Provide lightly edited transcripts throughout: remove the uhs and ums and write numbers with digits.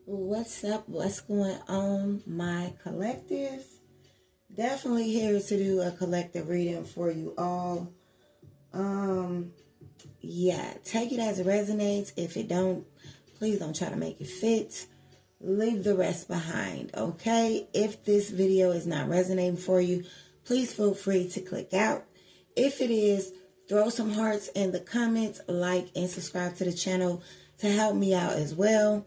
What's up? What's going on, my collectives? Definitely here to do a collective reading for you all. Yeah, take it as it resonates. If it don't, please don't try to make it fit. Leave the rest behind, okay? If this video is not resonating for you, please feel free to click out. If it is, throw some hearts in the comments, like and subscribe to the channel to help me out as well.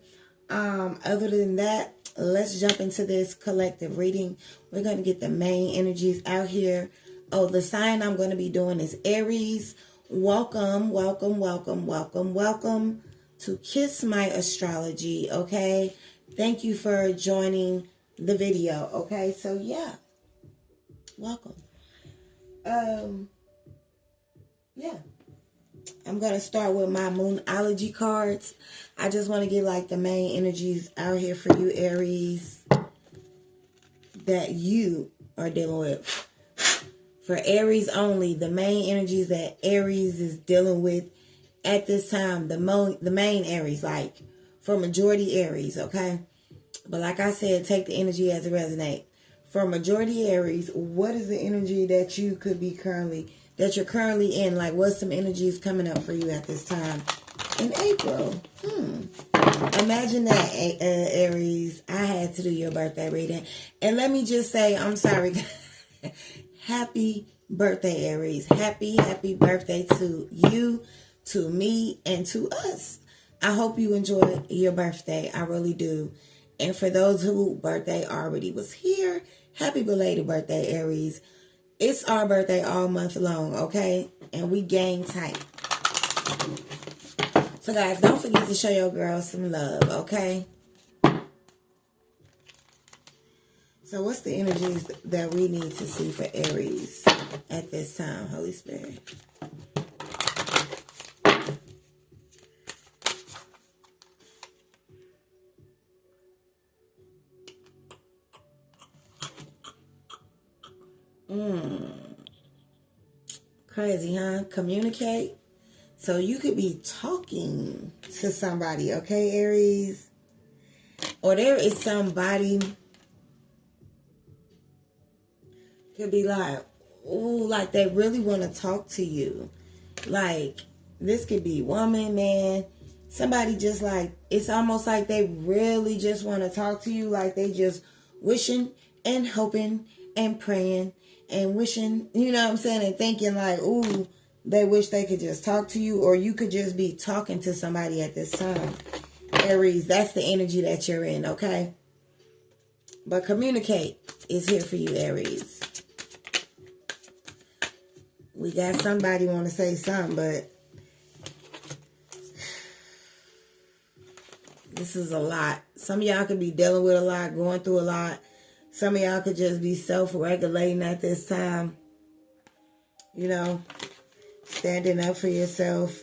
Other than that, let's jump into this collective reading. We're going to get the main energies out here. Oh, the sign I'm going to be doing is Aries. Welcome, welcome, welcome, welcome, welcome to Kiss My Astrology, okay? Thank you for joining the video, okay? So, yeah, welcome. Yeah. I'm going to start with my Moonology cards. I just want to get like the main energies out here for you, Aries, that you are dealing with. For Aries only, the main energies that Aries is dealing with at this time, the main Aries, like for majority Aries, okay? But like I said, take the energy as it resonates. For majority Aries, what is the energy that you could be that you're currently in? Like, what's some energies coming up for you at this time in April? Imagine that, Aries. I had to do your birthday reading. And let me just say, I'm sorry. Happy birthday, Aries. Happy birthday to you, to me, and to us. I hope you enjoy your birthday. I really do. And for those who birthday already was here, happy belated birthday, Aries. It's our birthday all month long, okay? And we gang tight. So, guys, don't forget to show your girls some love, okay? So, what's the energies that we need to see for Aries at this time, Holy Spirit? Crazy, huh? Communicate. So you could be talking to somebody, okay, Aries? Or there is somebody, could be like, ooh, like they really want to talk to you. Like, this could be woman, man. Somebody just like, it's almost like they really just want to talk to you. Like they just wishing and hoping and praying and wishing, you know what I'm saying? And thinking like, ooh, they wish they could just talk to you. Or you could just be talking to somebody at this time. Aries, that's the energy that you're in, okay? But communicate is here for you, Aries. We got somebody want to say something, but this is a lot. Some of y'all could be dealing with a lot, going through a lot. Some of y'all could just be self-regulating at this time. You know, standing up for yourself,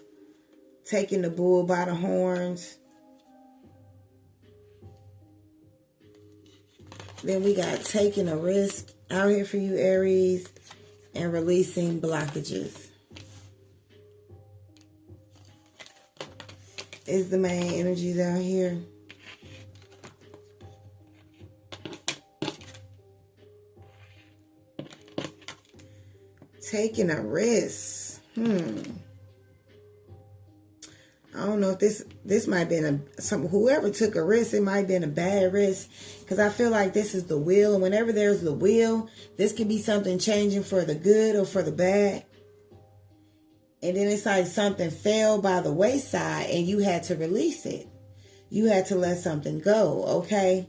taking the bull by the horns. Then we got taking a risk out here for you, Aries, and releasing blockages. Is the main energies out here. Taking a risk. I don't know if this might have been whoever took a risk, it might have been a bad risk. Because I feel like this is the will. And whenever there's the will, this could be something changing for the good or for the bad. And then it's like something fell by the wayside and you had to release it. You had to let something go, okay?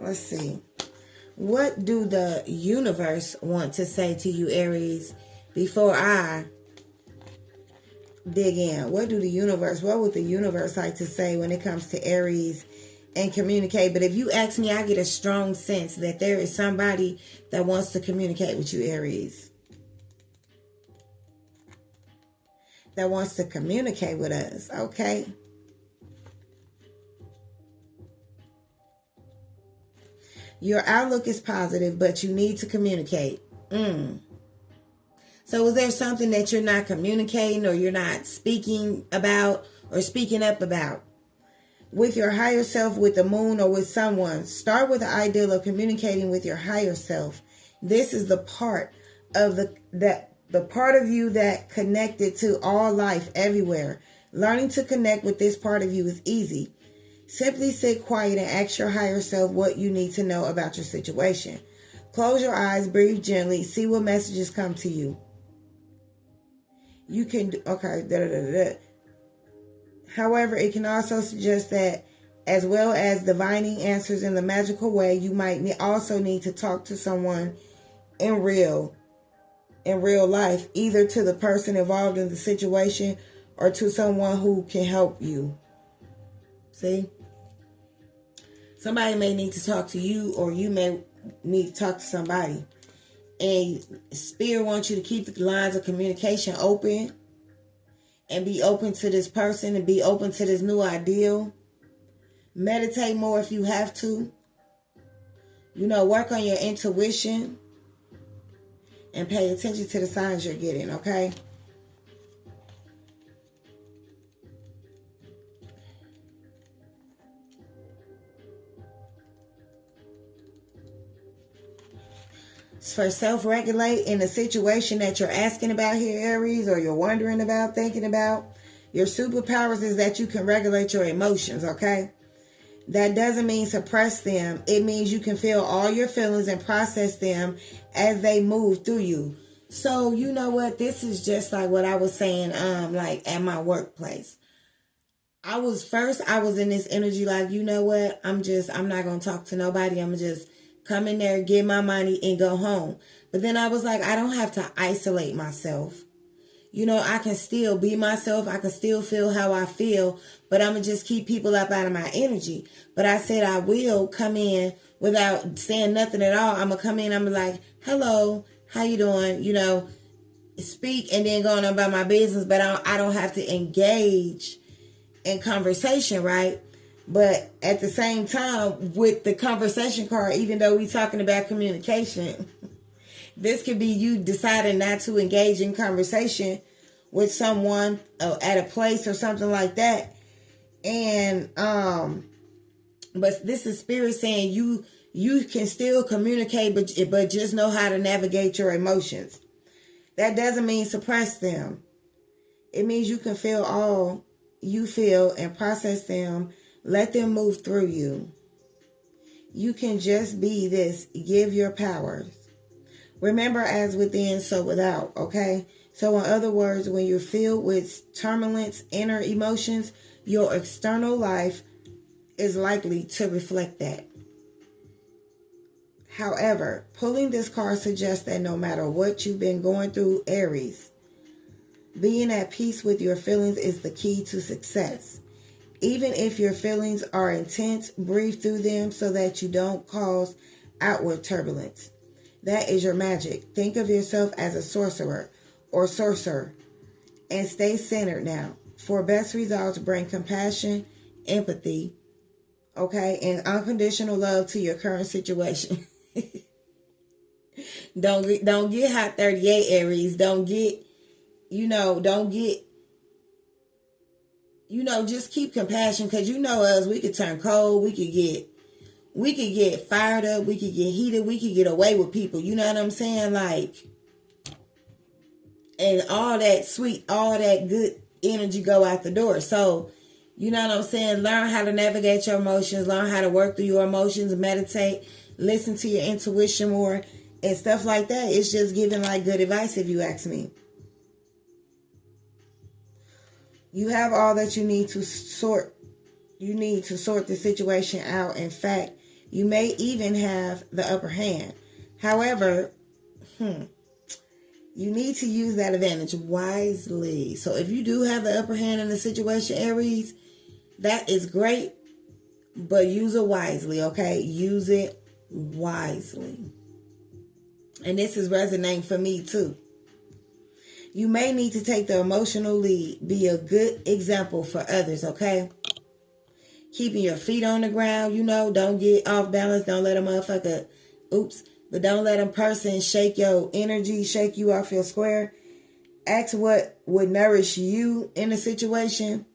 Let's see. What do the universe want to say to you, Aries, before I dig in? What would the universe like to say when it comes to Aries and communicate? But if you ask me, I get a strong sense that there is somebody that wants to communicate with you, Aries. That wants to communicate with us, okay? Your outlook is positive, but you need to communicate. So is there something that you're not communicating or you're not speaking about or speaking up about? With your higher self, with the moon, or with someone, start with the ideal of communicating with your higher self. This is the part of the part of you that connected to all life everywhere. Learning to connect with this part of you is easy. Simply sit quiet and ask your higher self what you need to know about your situation. Close your eyes, breathe gently, see what messages come to you. You can, However, it can also suggest that as well as divining answers in the magical way, you might also need to talk to someone in real life, either to the person involved in the situation or to someone who can help you. See? Somebody may need to talk to you, or you may need to talk to somebody. And Spirit wants you to keep the lines of communication open and be open to this person and be open to this new ideal. Meditate more if you have to. Work on your intuition and pay attention to the signs you're getting, okay? For self-regulate in the situation that you're asking about here, Aries, or you're wondering about, thinking about, your superpowers is that you can regulate your emotions, okay? That doesn't mean suppress them. It means you can feel all your feelings and process them as they move through you. So, you know what? This is just like what I was saying, like at my workplace. I was in this energy like, you know what? I'm not going to talk to nobody. I'm just come in there, get my money, and go home. But then I was like, I don't have to isolate myself. I can still be myself. I can still feel how I feel, but I'm going to just keep people up out of my energy. But I said I will come in without saying nothing at all. I'm going to come in, I'm like, hello, how you doing? Speak and then go on about my business, but I don't have to engage in conversation, right? But at the same time, with the conversation card, even though we're talking about communication, this could be you deciding not to engage in conversation with someone at a place or something like that. And, but this is Spirit saying you can still communicate, but just know how to navigate your emotions. That doesn't mean suppress them. It means you can feel all you feel and process them. Let them move through you. You can just be this. Give your powers. Remember, as within, so without, okay? So in other words, when you're filled with turbulence, inner emotions, your external life is likely to reflect that. However, pulling this card suggests that no matter what you've been going through, Aries, being at peace with your feelings is the key to success. Even if your feelings are intense, breathe through them so that you don't cause outward turbulence. That is your magic. Think of yourself as a sorcerer or sorcerer and stay centered now. For best results, bring compassion, empathy, okay, and unconditional love to your current situation. Don't get hot 38, Aries. Just keep compassion, because us, we could turn cold, we could get fired up, we could get heated, we could get away with people. You know what I'm saying? Like, and all that sweet, all that good energy go out the door. So, you know what I'm saying? Learn how to navigate your emotions, learn how to work through your emotions, meditate, listen to your intuition more, and stuff like that. It's just giving like good advice, if you ask me. You have all that you need to sort. You need to sort the situation out. In fact, you may even have the upper hand. However, you need to use that advantage wisely. So if you do have the upper hand in the situation, Aries, that is great, but use it wisely, okay? Use it wisely. And this is resonating for me too. You may need to take the emotional lead. Be a good example for others, okay? keeping your feet on the ground, you know. Don't get off balance. Don't let a motherfucker, but don't let a person shake your energy, shake you off your square. Ask what would nourish you in a situation.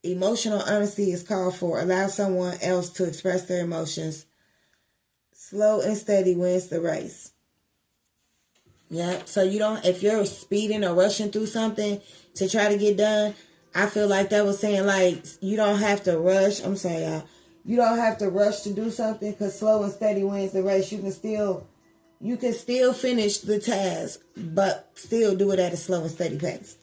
Emotional honesty is called for. Allow someone else to express their emotions. Slow and steady wins the race. Yeah. So you don't, if you're speeding or rushing through something to try to get done, I feel like that was saying like you don't have to rush. I'm saying you don't have to rush to do something because slow and steady wins the race. You can still finish the task, but still do it at a slow and steady pace.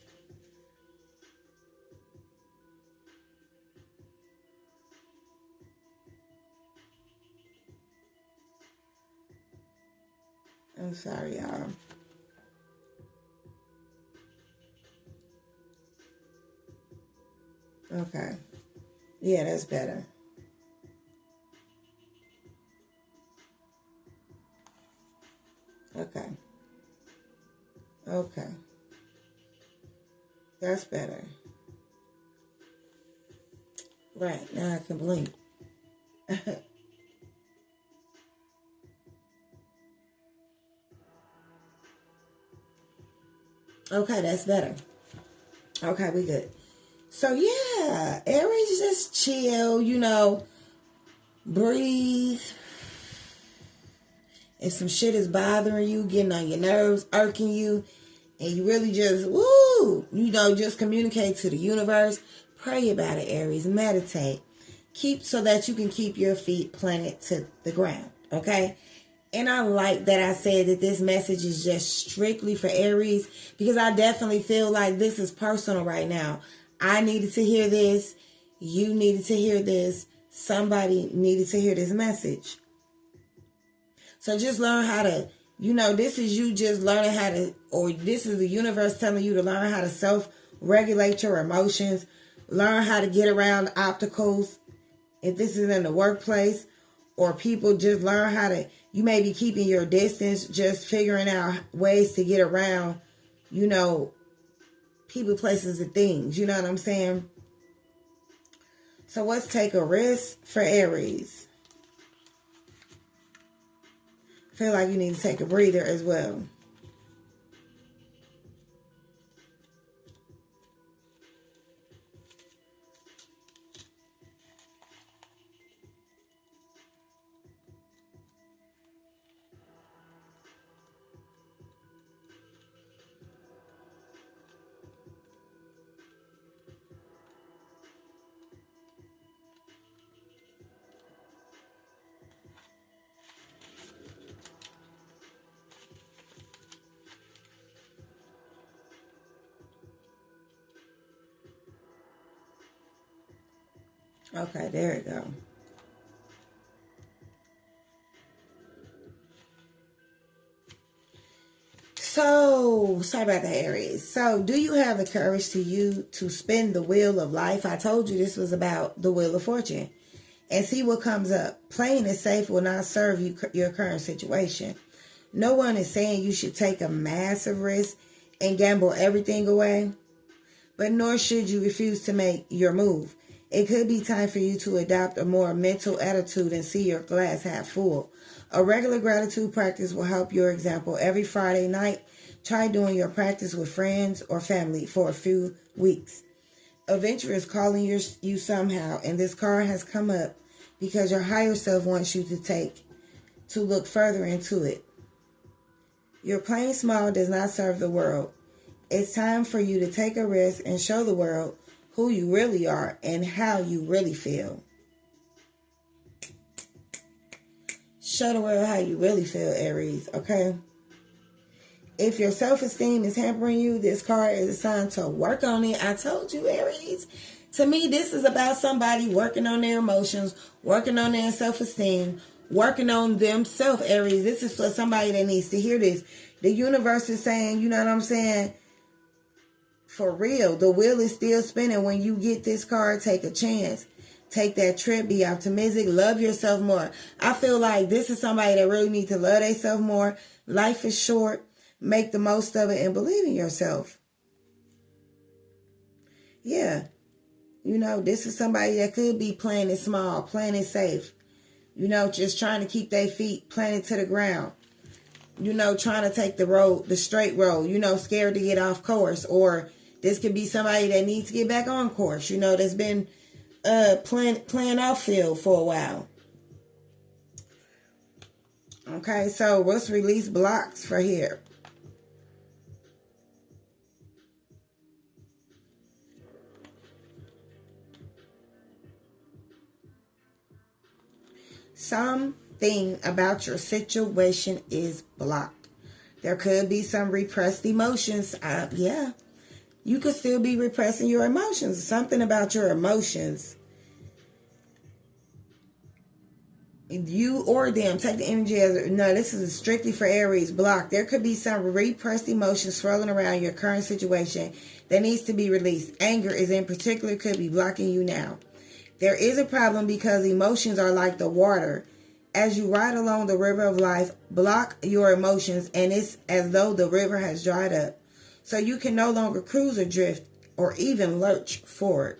I'm sorry, y'all. Okay. Yeah, that's better. Okay. Okay. That's better. Right. Now I can blink. Okay, that's better. Okay, we good. So yeah, Aries, just chill, you know, breathe. If some shit is bothering you, getting on your nerves, irking you, and you really just, you know, just communicate to the universe. Pray about it, Aries. Meditate. Keep so that you can keep your feet planted to the ground, okay? And I like that I said that this message is just strictly for Aries because I definitely feel like this is personal right now. I needed to hear this. You needed to hear this. Somebody needed to hear this message. So just learn how to, you know, this is you just learning how to, or this is the universe telling you to learn how to self-regulate your emotions, learn how to get around obstacles. If this is in the workplace or people, just learn how to, you may be keeping your distance, just figuring out ways to get around, you know, people, places, and things. You know what I'm saying? So let's take a risk for Aries. I feel like you need to take a breather as well. Okay, there we go. So, sorry about that, Aries. So, do you have the courage to spin the wheel of life? I told you this was about the wheel of fortune. And see what comes up. Playing it safe will not serve you your current situation. No one is saying you should take a massive risk and gamble everything away, but nor should you refuse to make your move. It could be time for you to adopt a more mental attitude and see your glass half full. A regular gratitude practice will help your example. Every Friday night, try doing your practice with friends or family for a few weeks. Adventure is calling you somehow, and this card has come up because your higher self wants you to look further into it. Your playing small does not serve the world. It's time for you to take a risk and show the world who you really are and how you really feel. Show the world how you really feel, Aries, okay? If your self-esteem is hampering you, this card is a sign to work on it. I told you, Aries. To me, this is about somebody working on their emotions, working on their self-esteem, working on themselves, Aries. This is for somebody that needs to hear this. The universe is saying, you know what I'm saying? For real, the wheel is still spinning. When you get this card, take a chance. Take that trip. Be optimistic. Love yourself more. I feel like this is somebody that really needs to love themselves more. Life is short. Make the most of it and believe in yourself. Yeah. You know, this is somebody that could be playing it small, playing it safe. You know, just trying to keep their feet planted to the ground. You know, trying to take the road, the straight road. You know, scared to get off course. Or this could be somebody that needs to get back on course. You know, that's been playing off field for a while. Okay, so what's release blocks for here? Something about your situation is blocked. There could be some repressed emotions. Yeah, you could still be repressing your emotions. Something about your emotions. You or them, take the energy as, no, this is strictly for Aries, block. There could be some repressed emotions swirling around your current situation that needs to be released. Anger is in particular could be blocking you now. There is a problem because emotions are like the water. As you ride along the river of life, block your emotions and it's as though the river has dried up. So you can no longer cruise or drift or even lurch forward.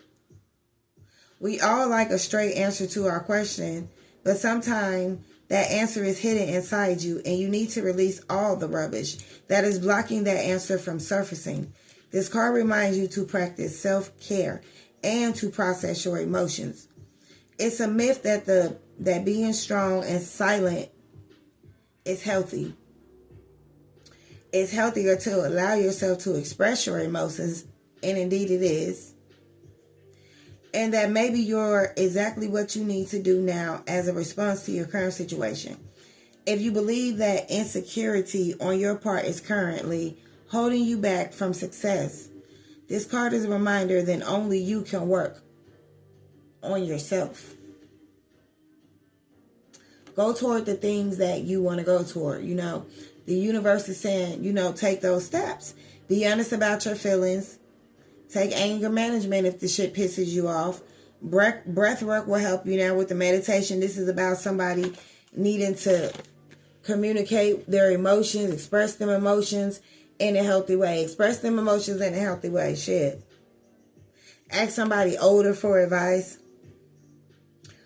We all like a straight answer to our question, but sometimes that answer is hidden inside you and you need to release all the rubbish that is blocking that answer from surfacing. This card reminds you to practice self-care and to process your emotions. It's a myth that being strong and silent is healthy. It's healthier to allow yourself to express your emotions, and indeed it is. And that maybe you're exactly what you need to do now as a response to your current situation. If you believe that insecurity on your part is currently holding you back from success, this card is a reminder that only you can work on yourself. Go toward the things that you want to go toward. You know, the universe is saying, you know, take those steps. Be honest about your feelings. Take anger management if the shit pisses you off. Breath work will help you now with the meditation. This is about somebody needing to communicate their emotions, express them emotions in a healthy way. Express them emotions in a healthy way. Shit. Ask somebody older for advice.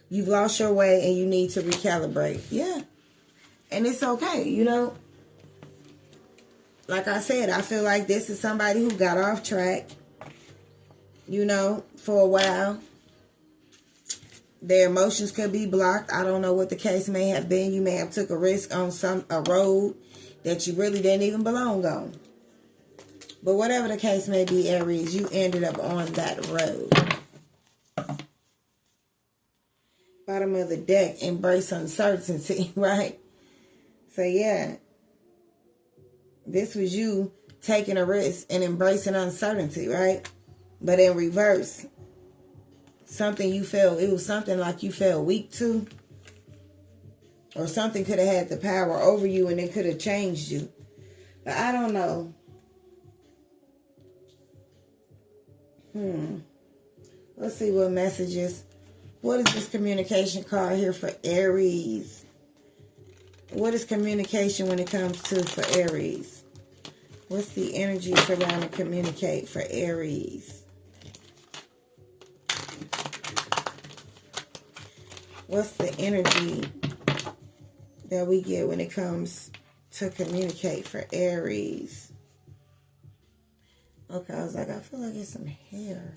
You've lost your way and you need to recalibrate. Yeah. And it's okay, you know. Like I said, I feel like this is somebody who got off track, you know, for a while. Their emotions could be blocked. I don't know what the case may have been. You may have took a risk on a road that you really didn't even belong on. But whatever the case may be, Aries, you ended up on that road. Bottom of the deck, embrace uncertainty, right? So yeah, this was you taking a risk and embracing uncertainty, right? But in reverse, something you felt, it was something like you felt weak to, or something could have had the power over you and it could have changed you. But I don't know. Let's see what messages. What is this communication card here for Aries? What is communication when it comes to for Aries? What's the energy surrounding communicate for Aries? What's the energy that we get when it comes to communicate for Aries? Okay, I was like, I feel like it's some hair.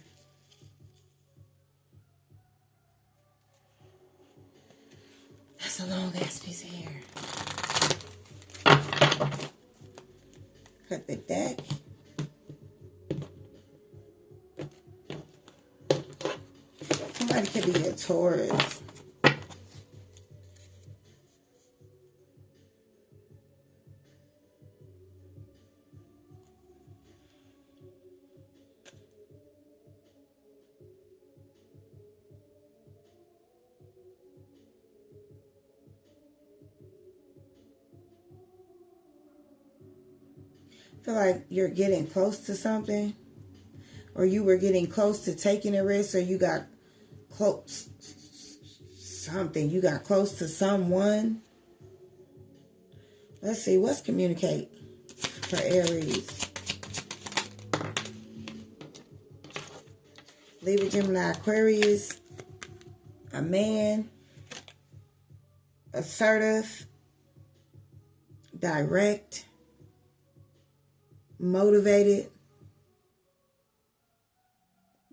That's a long ass piece of hair. Cut the deck. Somebody could be a Taurus. I feel like you're getting close to something, or you were getting close to taking a risk, or you got close something. You got close to someone. Let's see, what's communicate for Aries? Libra, Gemini, Aquarius. A man. Assertive. Direct. Motivated.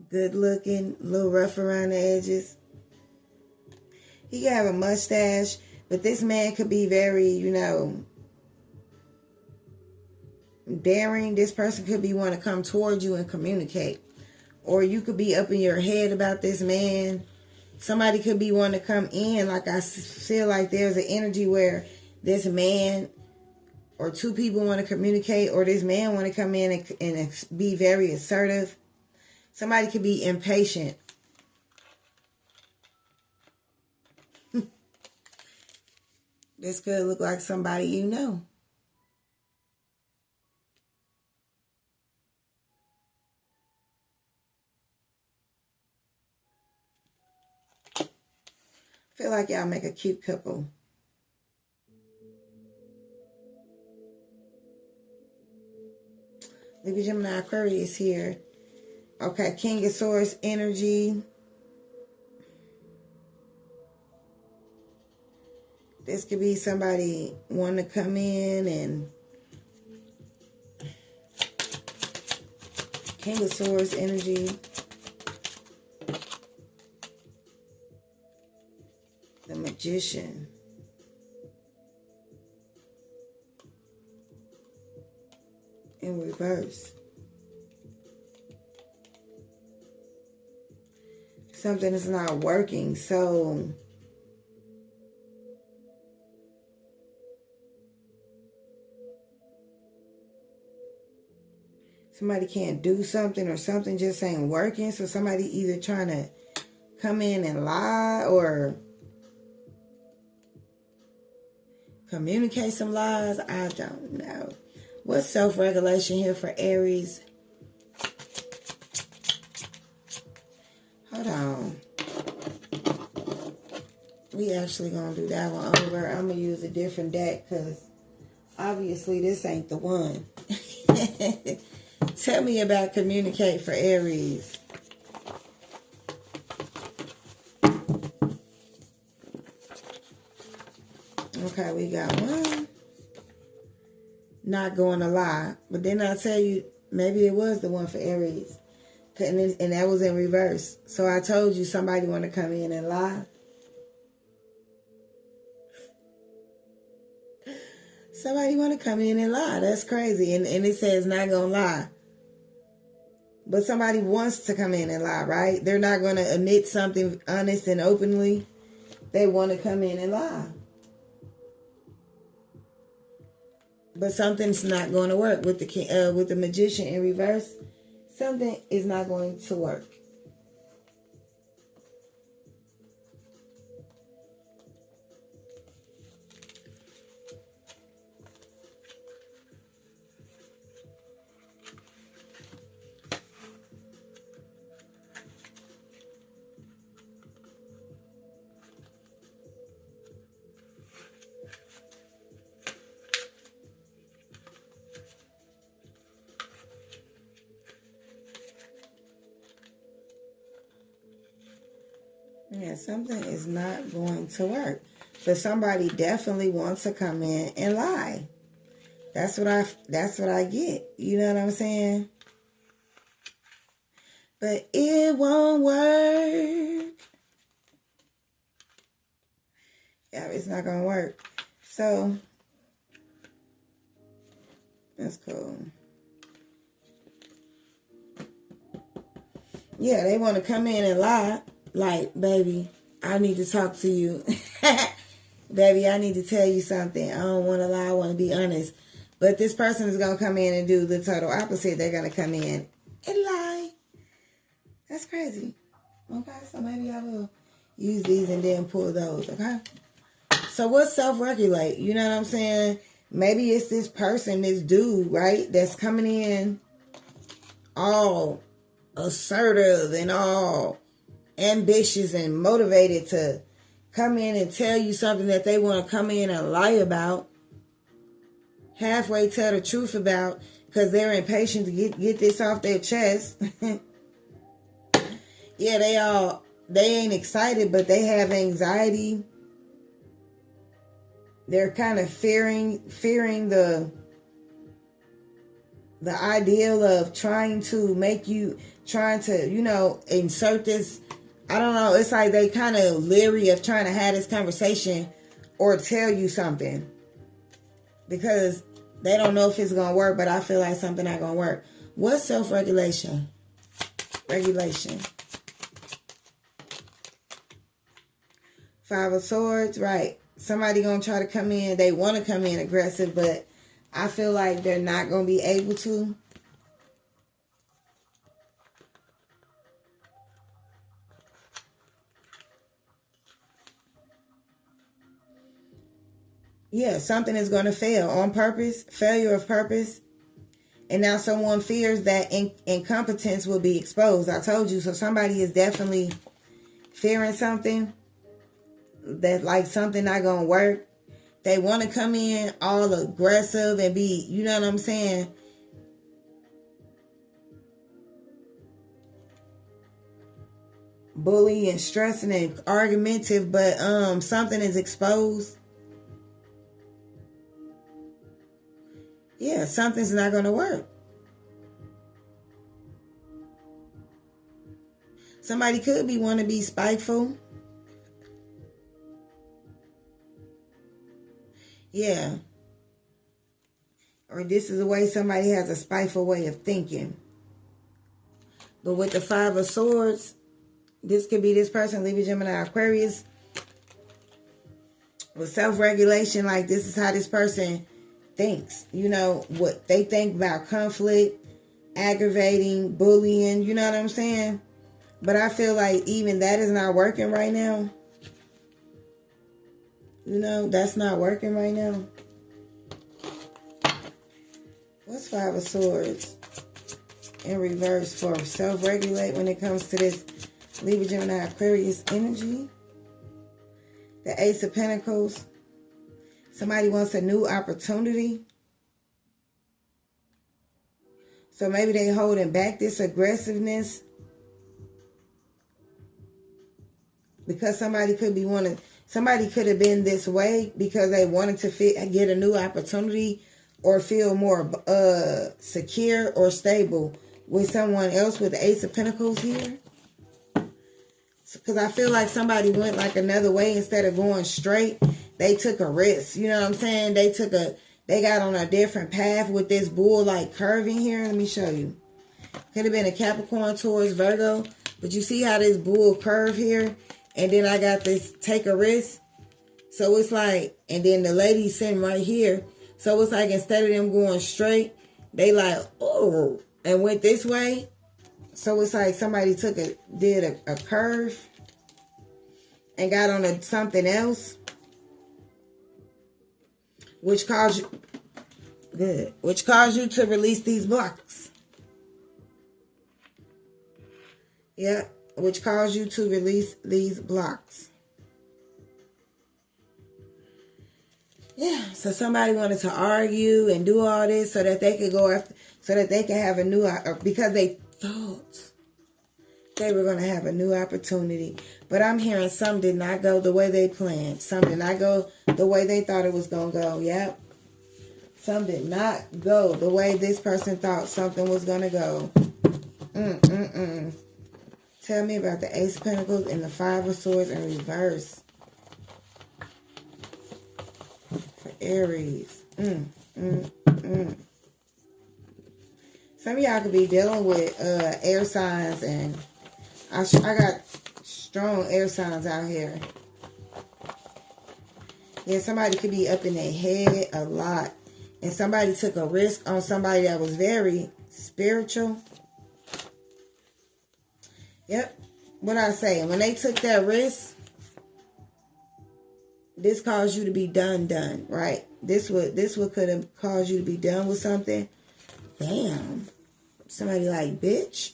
Good looking. A little rough around the edges. He could have a mustache. But this man could be very, you know, daring. This person could be want to come towards you and communicate. Or you could be up in your head about this man. Somebody could be wanting to come in. Like I feel like there's an energy where this man or two people want to communicate, or this man want to come in and be very assertive. Somebody could be impatient. This could look like somebody you know. I feel like y'all make a cute couple. Libra, Gemini, Aquarius here. Okay, King of Swords energy. This could be somebody wanting to come in and King of Swords energy. The Magician. In reverse. Something is not working, so somebody can't do something, or something just ain't working. So somebody either trying to come in and lie or communicate some lies. I don't know. What's self-regulation here for Aries? Hold on. We actually gonna do that one over. I'm gonna use a different deck because obviously this ain't the one. Tell me about communicate for Aries. Okay, we got one. Not going to lie. But then I tell you, maybe it was the one for Aries. And that was in reverse. So I told you somebody want to come in and lie. Somebody want to come in and lie. That's crazy. And it says not going to lie. But somebody wants to come in and lie, right? They're not going to admit something honest and openly. They want to come in and lie. But something's not going to work with the Magician in reverse. Something is not going to work. Yeah, something is not going to work. But somebody definitely wants to come in and lie. That's what I get. You know what I'm saying? But it won't work. Yeah, it's not gonna work. So that's cool. Yeah, they want to come in and lie. Like, baby, I need to talk to you. Baby, I need to tell you something. I don't want to lie. I want to be honest. But this person is going to come in and do the total opposite. They're going to come in and lie. That's crazy. Okay, so maybe I will use these and then pull those, okay? So what's self-regulate? You know what I'm saying? Maybe it's this person, this dude, right? That's coming in all assertive and all ambitious and motivated to come in and tell you something that they want to come in and lie about. Halfway tell the truth about because they're impatient to get this off their chest. Yeah, they ain't excited, but they have anxiety. They're kind of fearing the ideal of trying to insert this. I don't know. It's like they kind of leery of trying to have this conversation or tell you something because they don't know if it's going to work, but I feel like something not going to work. What's self-regulation? Regulation. Five of Swords, right. Somebody going to try to come in. They want to come in aggressive, but I feel like they're not going to be able to. Yeah, something is going to fail on purpose, failure of purpose. And now someone fears that incompetence will be exposed. I told you. So somebody is definitely fearing something, that like something not going to work. They want to come in all aggressive and be, you know what I'm saying? Bully and stressing and argumentative, but something is exposed. Yeah, something's not going to work. Somebody could want to be spiteful. Yeah. Or this is the way somebody has a spiteful way of thinking. But with the Five of Swords, this could be this person, Libra, Gemini, Aquarius. With self-regulation, like this is how this person thinks. You know, what they think about conflict, aggravating, bullying, you know what I'm saying? But I feel like even that is not working right now. You know, that's not working right now. What's Five of Swords in reverse for self-regulate when it comes to this Libra, Gemini, Aquarius energy? The Ace of Pentacles. Somebody wants a new opportunity. So maybe they holding back this aggressiveness because somebody could have been this way because they wanted to get a new opportunity or feel more secure or stable with someone else with the Ace of Pentacles here. Because I feel like somebody went like another way instead of going straight. They took a risk. You know what I'm saying? They got on a different path with this bull like curving here. Let me show you. Could have been a Capricorn, Taurus, Virgo. But you see how this bull curve here? And then I got this take a risk. So it's like, and then the lady sitting right here. So it's like instead of them going straight, they like, oh, and went this way. So it's like somebody did a curve and got on something else, which caused you to release these blocks. Yeah, which caused you to release these blocks. Yeah, so somebody wanted to argue and do all this so that they could go after, so that they could have a new, because they thought they were going to have a new opportunity. But I'm hearing some did not go the way they planned. Some did not go the way they thought it was going to go. Yep. Some did not go the way this person thought something was going to go. Tell me about the Ace of Pentacles and the Five of Swords in reverse. For Aries. Some of y'all could be dealing with air signs, and I got strong air signs out here. Yeah, somebody could be up in their head a lot. And somebody took a risk on somebody that was very spiritual. Yep. What I say, when they took that risk, this caused you to be done, right? This would could have caused you to be done with something. Damn. Somebody like, bitch.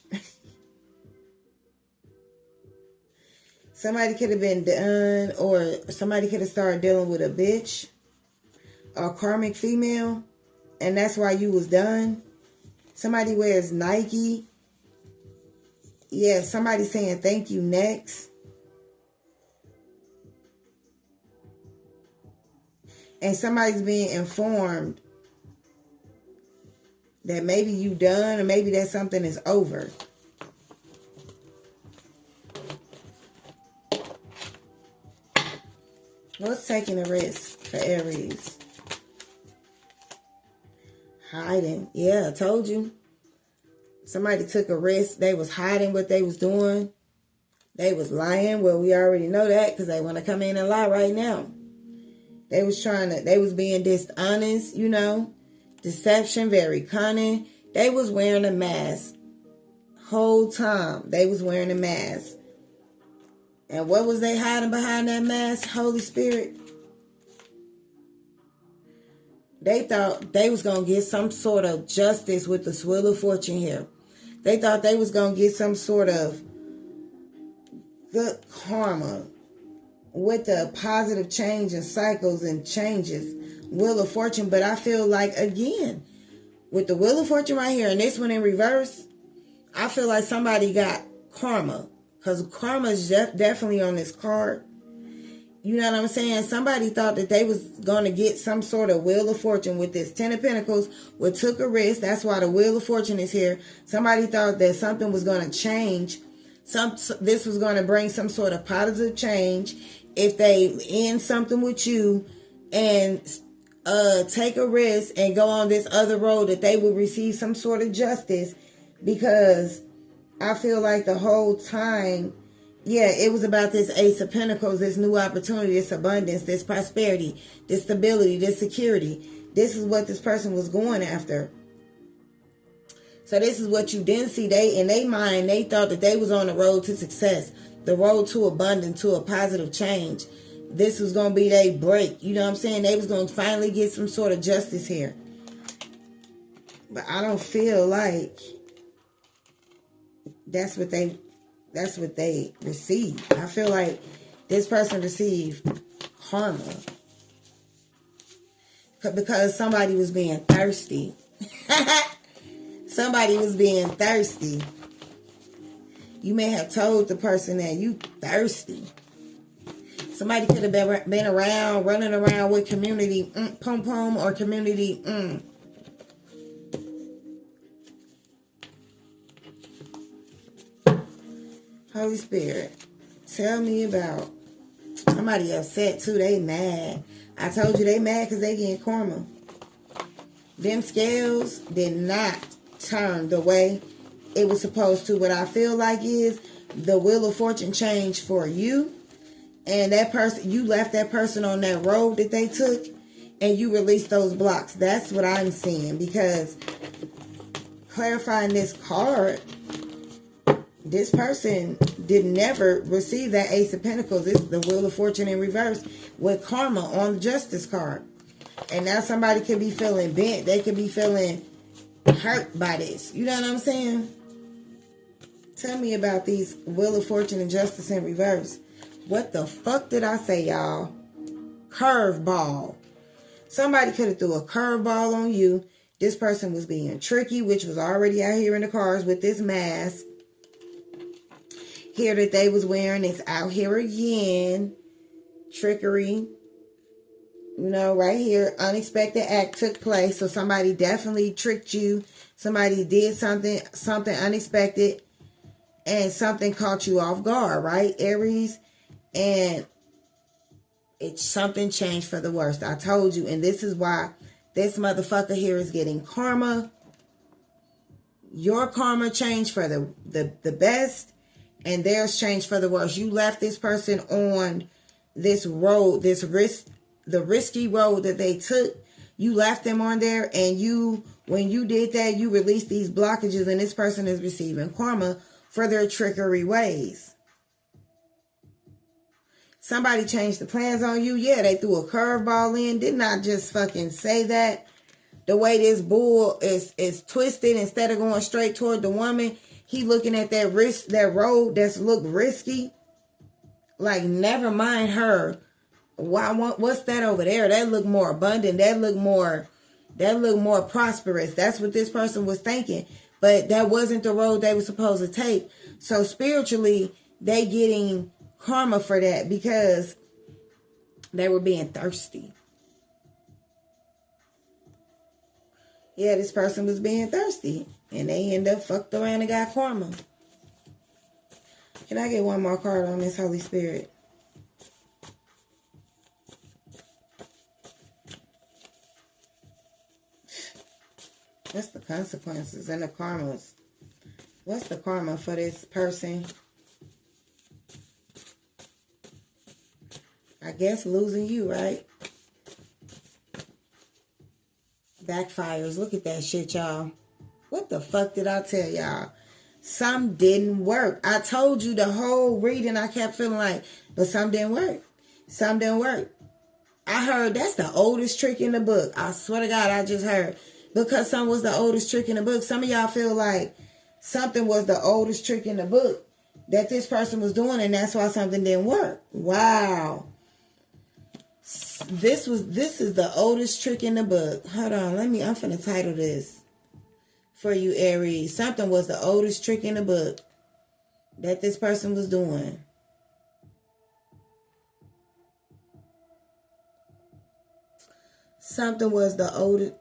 Somebody could have been done, or somebody could have started dealing with a bitch, a karmic female, and that's why you was done. Somebody wears Nike. Yeah, somebody saying thank you next. And somebody's being informed that maybe you done or maybe that something is over. What's taking a risk for Aries? Hiding. Yeah, I told you. Somebody took a risk. They was hiding what they was doing. They was lying. Well, we already know that because they want to come in and lie right now. They was being dishonest, you know. Deception, very cunning. They was wearing a mask. Whole time they was wearing a mask. And what was they hiding behind that mask? Holy Spirit. They thought they was going to get some sort of justice with this Wheel of Fortune here. They thought they was going to get some sort of good karma with the positive change and cycles and changes. Wheel of Fortune. But I feel like, again, with the Wheel of Fortune right here and this one in reverse, I feel like somebody got karma. Because karma is definitely on this card. You know what I'm saying? Somebody thought that they was going to get some sort of Wheel of Fortune with this Ten of Pentacles, which took a risk. That's why the Wheel of Fortune is here. Somebody thought that something was going to change. This was going to bring some sort of positive change if they end something with you and take a risk and go on this other road, that they will receive some sort of justice. Because I feel like the whole time, yeah, it was about this Ace of Pentacles, this new opportunity, this abundance, this prosperity, this stability, this security. This is what this person was going after. So this is what you didn't see. They, in their mind, they thought that they was on the road to success, the road to abundance, to a positive change. This was going to be their break. You know what I'm saying? They was going to finally get some sort of justice here. But I don't feel like that's what they received. I feel like this person received karma because somebody was being thirsty. Somebody was being thirsty. You may have told the person that you thirsty. Somebody could have been around, running around with community pom-pom or community Holy Spirit, tell me about somebody upset too. They mad. I told you they mad because they getting karma. Them scales did not turn the way it was supposed to. What I feel like is the Wheel of Fortune changed for you. And that person, you left that person on that road that they took. And you released those blocks. That's what I'm seeing. Because clarifying this card, this person did never receive that Ace of Pentacles. This is the Wheel of Fortune in reverse with karma on the Justice card. And now somebody could be feeling bent. They could be feeling hurt by this. You know what I'm saying? Tell me about these Wheel of Fortune and Justice in reverse. What the fuck did I say, y'all? Curveball. Somebody could have threw a curveball on you. This person was being tricky, which was already out here in the cards with this mask. Here that they was wearing, it's out here again. Trickery. You know, right here, unexpected act took place. So somebody definitely tricked you. Somebody did something unexpected. And something caught you off guard, right, Aries? And something changed for the worst. I told you. And this is why this motherfucker here is getting karma. Your karma changed for the best. And theirs changed for the worst. You left this person on this road, the risky road that they took. You left them on there, and when you did that, you released these blockages, and this person is receiving karma for their trickery ways. Somebody changed the plans on you. Yeah, they threw a curveball in. Did not just fucking say that. The way this bull is twisted, instead of going straight toward the woman, he looking at that road that's look risky. Like, never mind her. What's that over there? That look more abundant. That look more prosperous. That's what this person was thinking. but that wasn't the road they were supposed to take. So spiritually, they getting karma for that because they were being thirsty. Yeah, this person was being thirsty, and they end up fucked around and got karma. Can I get one more card on this, Holy Spirit? What's the consequences and the karmas? What's the karma for this person? I guess losing you, right? Backfires. Look at that shit, y'all. What the fuck did I tell y'all? Some didn't work. I told you the whole reading, I kept feeling like, but some didn't work. Some didn't work. I heard that's the oldest trick in the book. I swear to God, I just heard. Because some was the oldest trick in the book. Some of y'all feel like something was the oldest trick in the book that this person was doing, and that's why something didn't work. Wow. This is the oldest trick in the book. Hold on, I'm finna title this for you, Aries. Something was the oldest trick in the book that this person was doing. Something was the oldest.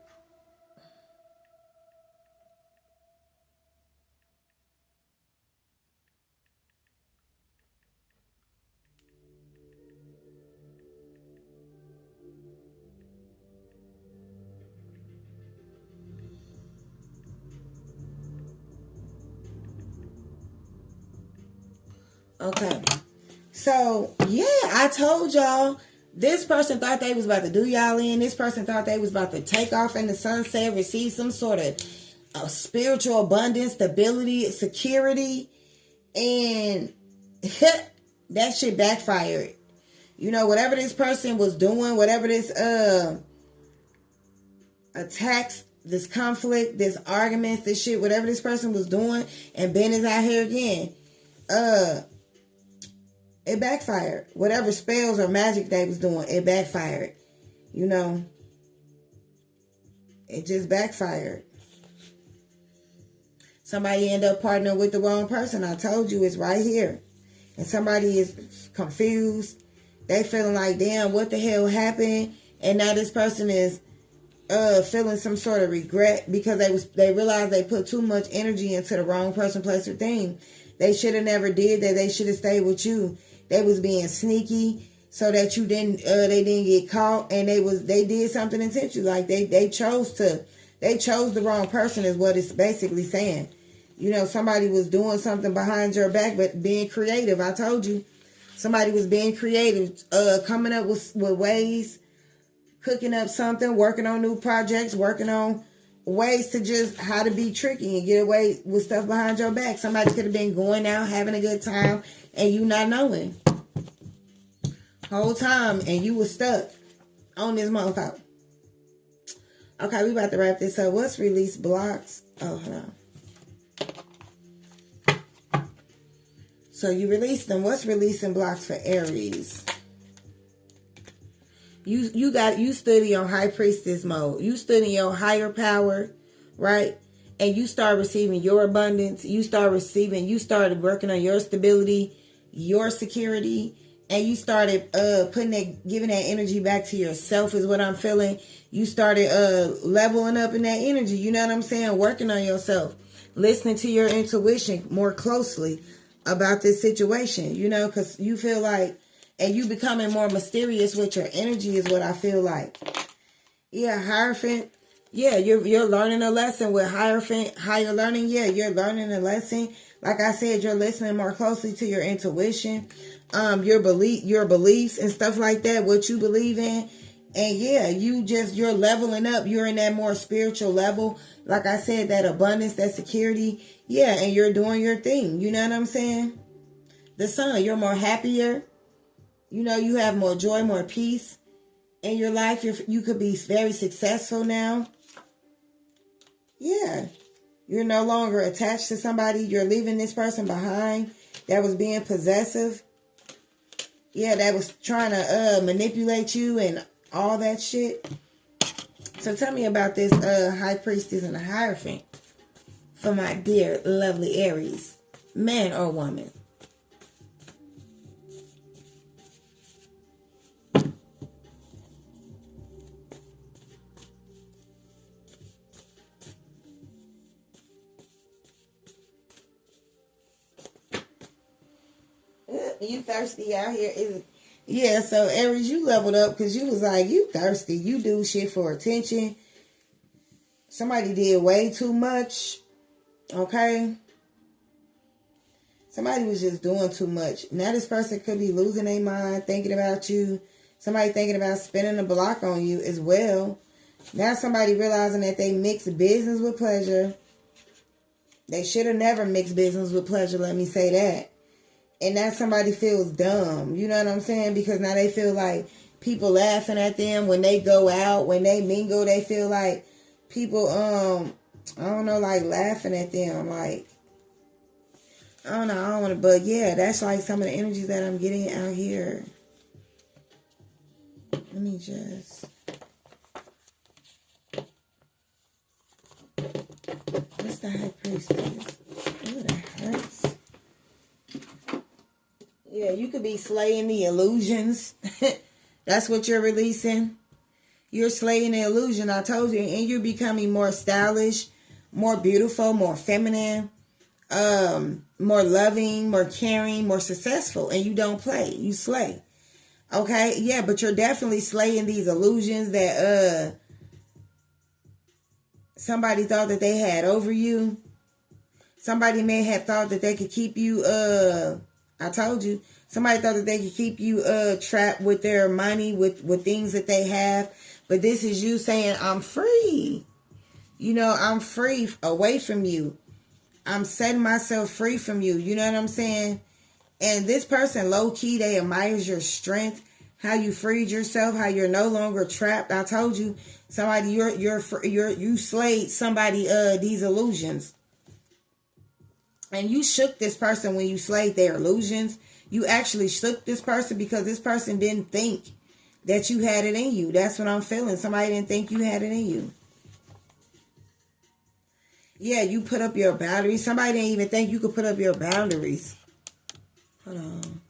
Okay. So, yeah, I told y'all, this person thought they was about to do y'all in. This person thought they was about to take off in the sunset, receive some sort of spiritual abundance, stability, security. And that shit backfired. You know, whatever this person was doing, whatever this attacks, this conflict, this arguments, this shit, whatever this person was doing, and Ben is out here again, it backfired. Whatever spells or magic they was doing, it backfired. You know, it just backfired. Somebody end up partnering with the wrong person. I told you, it's right here. And somebody is confused. They feeling like, damn, what the hell happened? And now this person is feeling some sort of regret because they realized they put too much energy into the wrong person, place, or thing. They should have never did that. They should have stayed with you. They was being sneaky so that you didn't. They didn't get caught, and they did something intentional. Like they chose the wrong person, is what it's basically saying. You know, somebody was doing something behind your back, but being creative. I told you, somebody was being creative, coming up with ways, cooking up something, working on new projects, working on ways to just how to be tricky and get away with stuff behind your back. Somebody could have been going out, having a good time, and you not knowing. Whole time, and you was stuck on this motherfucker. Okay, we about to wrap this up. What's release blocks? Oh, hold on. So you released them. What's releasing blocks for Aries? You stood in your high priestess mode. You stood in your higher power, right? And you start receiving your abundance. You started working on your stability, your security, and you started giving that energy back to yourself is what I'm feeling. You started leveling up in that energy. You know what I'm saying? Working on yourself, listening to your intuition more closely about this situation, you know, because you feel like, and you becoming more mysterious with your energy is what I feel like. Yeah, Hierophant. Yeah, you're learning a lesson with Hierophant. Higher learning. Yeah, you're learning a lesson. Like I said, you're listening more closely to your intuition, your beliefs and stuff like that, what you believe in. And yeah, you're leveling up. You're in that more spiritual level. Like I said, that abundance, that security. Yeah, and you're doing your thing. You know what I'm saying? The Sun, you're more happier. You know, you have more joy, more peace in your life. You could be very successful now. Yeah. You're no longer attached to somebody. You're leaving this person behind that was being possessive. Yeah, that was trying to manipulate you and all that shit. So tell me about this High Priestess and the Hierophant for my dear, lovely Aries, man or woman. You thirsty out here? Yeah, so Aries, you leveled up because you was like, you thirsty. You do shit for attention. Somebody did way too much. Okay? Somebody was just doing too much. Now this person could be losing their mind, thinking about you. Somebody thinking about spinning the block on you as well. Now somebody realizing that they mix business with pleasure. They should have never mixed business with pleasure, let me say that. And now somebody feels dumb. You know what I'm saying? Because now they feel like people laughing at them when they go out, when they mingle. They feel like people, I don't know, like laughing at them. Like, I don't know, I don't want to, but yeah, that's like some of the energies that I'm getting out here. Let me just, what's the High Priestess? Oh, that hurts. Yeah, you could be slaying the illusions. That's what you're releasing. You're slaying the illusion, I told you. And you're becoming more stylish, more beautiful, more feminine, more loving, more caring, more successful. And you don't play. You slay. Okay? Yeah, but you're definitely slaying these illusions that somebody thought that they had over you. Somebody may have thought that they could keep you, I told you. Somebody thought that they could keep you trapped with their money, with things that they have. But this is you saying, I'm free. You know, I'm free away from you. I'm setting myself free from you. You know what I'm saying? And this person, low-key, they admires your strength, how you freed yourself, how you're no longer trapped. I told you, somebody, you slayed somebody these illusions. And you shook this person when you slayed their illusions. You actually shook this person because this person didn't think that you had it in you. That's what I'm feeling. Somebody didn't think you had it in you. Yeah, you put up your boundaries. Somebody didn't even think you could put up your boundaries. Hold on.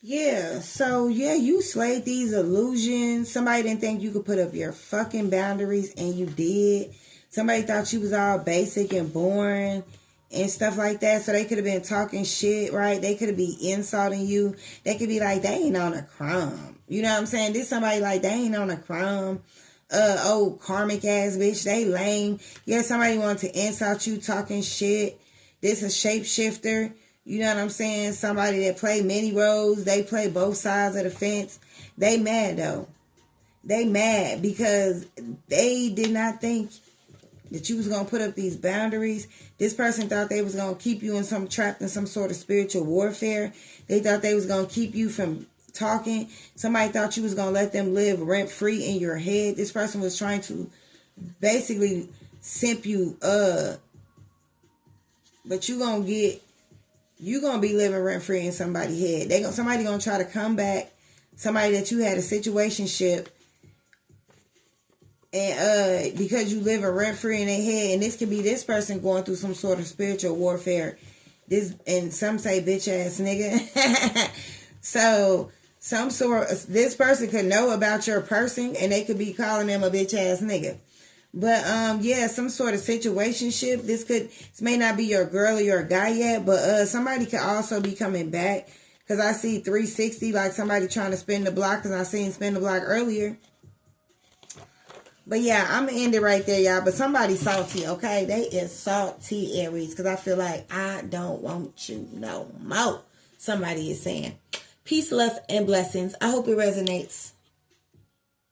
Yeah, so yeah, you slayed these illusions. Somebody didn't think you could put up your fucking boundaries, and you did. Somebody thought you was all basic and boring and stuff like that. So they could have been talking shit, right? They could have been insulting you. They could be like, they ain't on a crumb. You know what I'm saying? This somebody like, they ain't on a crumb. Old karmic ass bitch, they lame. Yeah, somebody wanted to insult you talking shit. This a shapeshifter. You know what I'm saying? Somebody that play many roles. They play both sides of the fence. They mad though. They mad because they did not think that you was going to put up these boundaries. This person thought they was going to keep you trapped in some sort of spiritual warfare. They thought they was going to keep you from talking. Somebody thought you was going to let them live rent free in your head. This person was trying to basically simp you, but you going to be living rent free in somebody's head. Somebody going to try to come back. Somebody that you had a situationship, and because you live rent free in their head, and this could be this person going through some sort of spiritual warfare. And some say bitch ass nigga. So this person could know about your person, and they could be calling them a bitch ass nigga. But yeah, some sort of situationship. This may not be your girl or your guy yet, but somebody could also be coming back. Because I see 360, like somebody trying to spin the block, because I seen spin the block earlier. But yeah, I'm going to end it right there, y'all. But somebody's salty, okay? They is salty, Aries. Because I feel like I don't want you no more. Somebody is saying. Peace, love, and blessings. I hope it resonates.